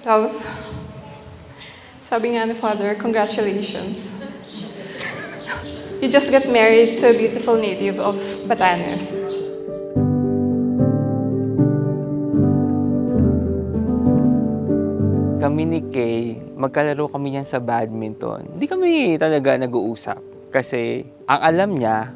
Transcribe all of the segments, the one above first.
Love, sabi nga ni Father, congratulations. You just got married to a beautiful native of Batanes. Kami ni Kay, magkalaro kami niyan sa badminton. Hindi kami talaga nag-uusap. Kasi ang alam niya,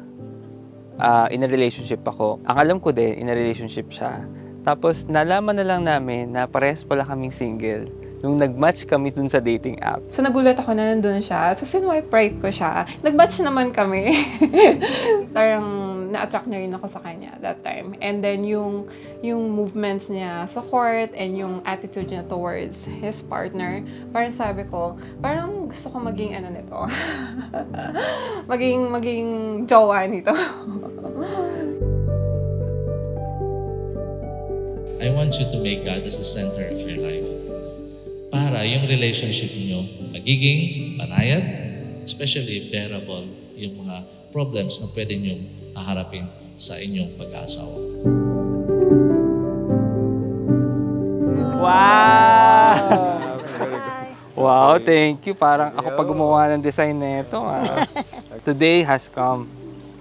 in a relationship ako. Ang alam ko din, in a relationship siya. Tapos nalaman na lang namin na parehas pala kaming single nung nag-match kami dun sa dating app. So nagulat ako na nandun siya. So sinwipe right ko siya. Nag-match naman kami. Parang na-attract na rin ako sa kanya that time. And then yung movements niya sa court and yung attitude niya towards his partner, parang sabi ko, parang gusto ko maging ano nito. maging jowa nito. I want you to make God as the center of your life. Para yung relationship niyo magiging banayad, especially bearable yung mga problems na pwede niyong haharapin sa inyong pag-aasawa. Wow! Wow, thank you. Parang ako pa gumawa ng design na ito. Today has come.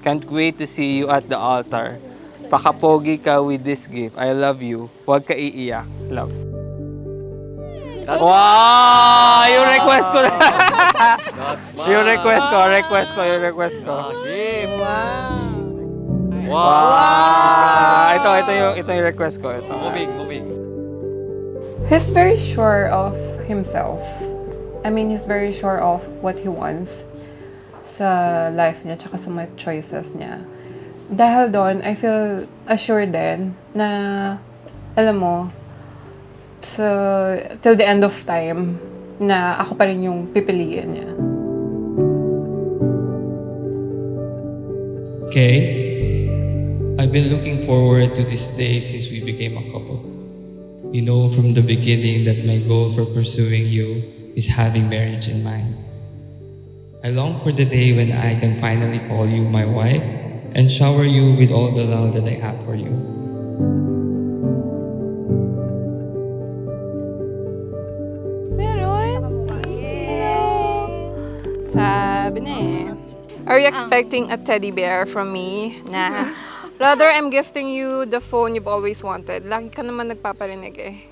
Can't wait to see you at the altar. Pakapogi ka with this gift. I love you. Huwag ka iiyak. Love. Wow! Yung request ko. Yung request ko. Wow! Wow! Ito yung request ko. Ito. Moving. He's very sure of himself. I mean, he's very sure of what he wants sa life niya tsaka sa mga choices niya. Dahil doon, I feel assured din na, alam mo, so, till the end of time, na ako pa rin yung pipiliin niya. Okay, I've been looking forward to this day since we became a couple. You know from the beginning that my goal for pursuing you is having marriage in mind. I long for the day when I can finally call you my wife and shower you with all the love that I have for you. Sabi na eh. Are you expecting a teddy bear from me? Nah. Rather, I'm gifting you the phone you've always wanted. Lagi ka naman nagpaparinig eh.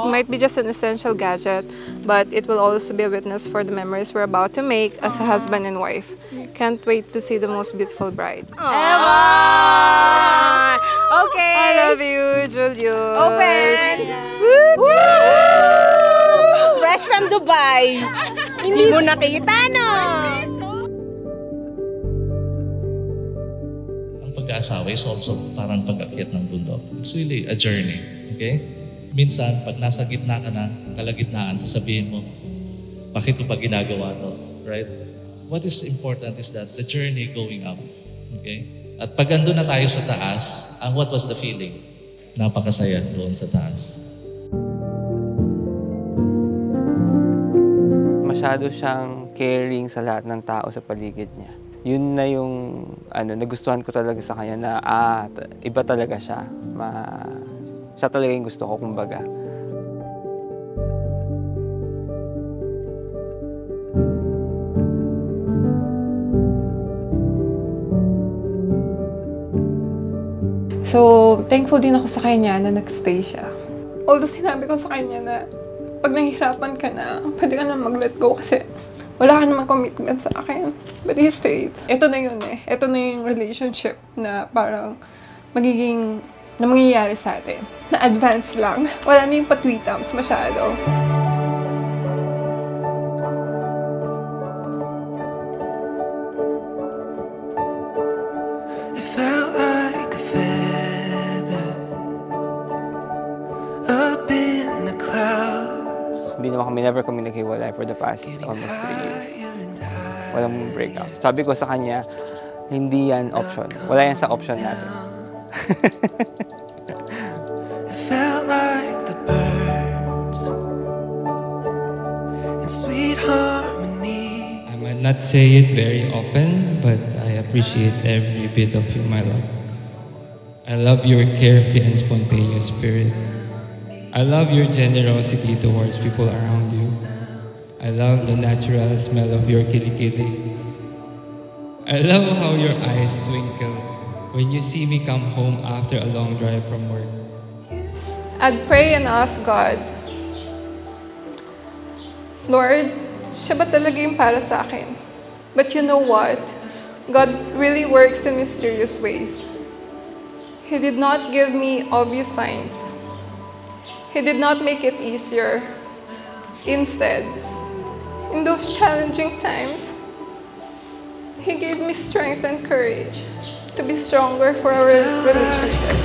It might be just an essential gadget, but it will also be a witness for the memories we're about to make as a husband and wife. Can't wait to see the most beautiful bride. Ever! Okay! I love you, Julius. Open! Woo! Fresh from Dubai! Hindi mo nakita, no? Ang pag-aasawa is also parang pag-akyat ng bundok. It's really a journey, okay? Minsan, pag nasa gitna ka na, kalagitnaan, sasabihin mo, bakit ko pa ginagawa to? Right? What is important is that the journey going up, okay? At pag andun na tayo sa taas, what was the feeling? Napakasaya doon sa taas. Masyado siyang caring sa lahat ng tao sa paligid niya. Yun na yung nagustuhan ko talaga sa kanya na iba talaga siya. Siya talaga yung gusto ko, kumbaga. So, thankful din ako sa kanya na nag-stay siya. Although sinabi ko sa kanya na pag nahihirapan ka na, pwede ka na mag-let go kasi wala ka naman commitment sa akin. But he stayed. Ito na yun eh. Ito na yung relationship na parang mangyayari sa atin. Na-advance lang. Wala na yung patwitams masyado. Hindi naman never kami naghiwalay for the past almost 3 years. Walang breakup. Sabi ko sa kanya, hindi yan option. Wala yan sa option natin. I might not say it very often, but I appreciate every bit of you, my love. I love your carefree and spontaneous spirit. I love your generosity towards people around you. I love the natural smell of your kilikili. I love how your eyes twinkle when you see me come home after a long drive from work. I'd pray and ask God, Lord, siya ba talaga yung para sa akin? But you know what? God really works in mysterious ways. He did not give me obvious signs. He did not make it easier. Instead, in those challenging times, He gave me strength and courage to be stronger for our relationship.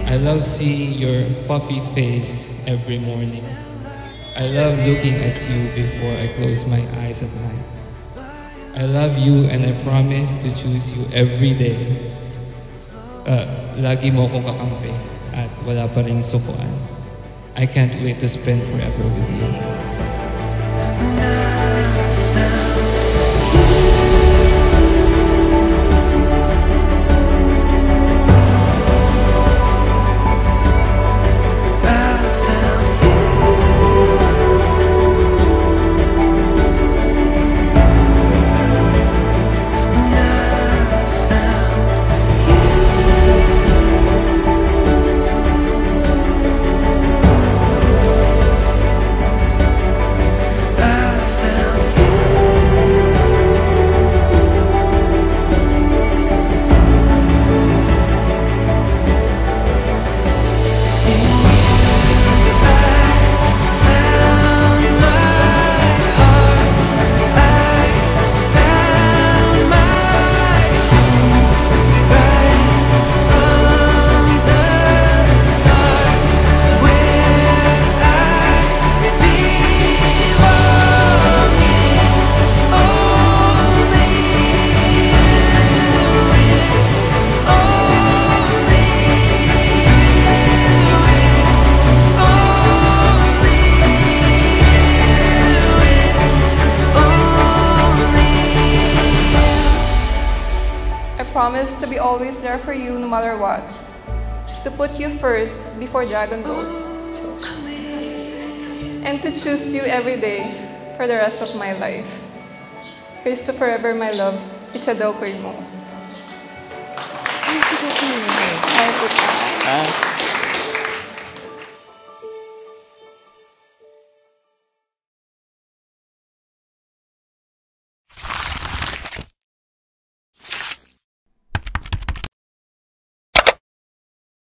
I love seeing your puffy face every morning. I love looking at you before I close my eyes at night. I love you and I promise to choose you every day. Lagi mo akong kakampi at wala pa ring sukuan. I can't wait to spend forever with you. I promise to be always there for you no matter what. To put you first before Dragon Boat. And to choose you every day for the rest of my life. Here's to forever, my love. Ichadaw ko mo. Ah,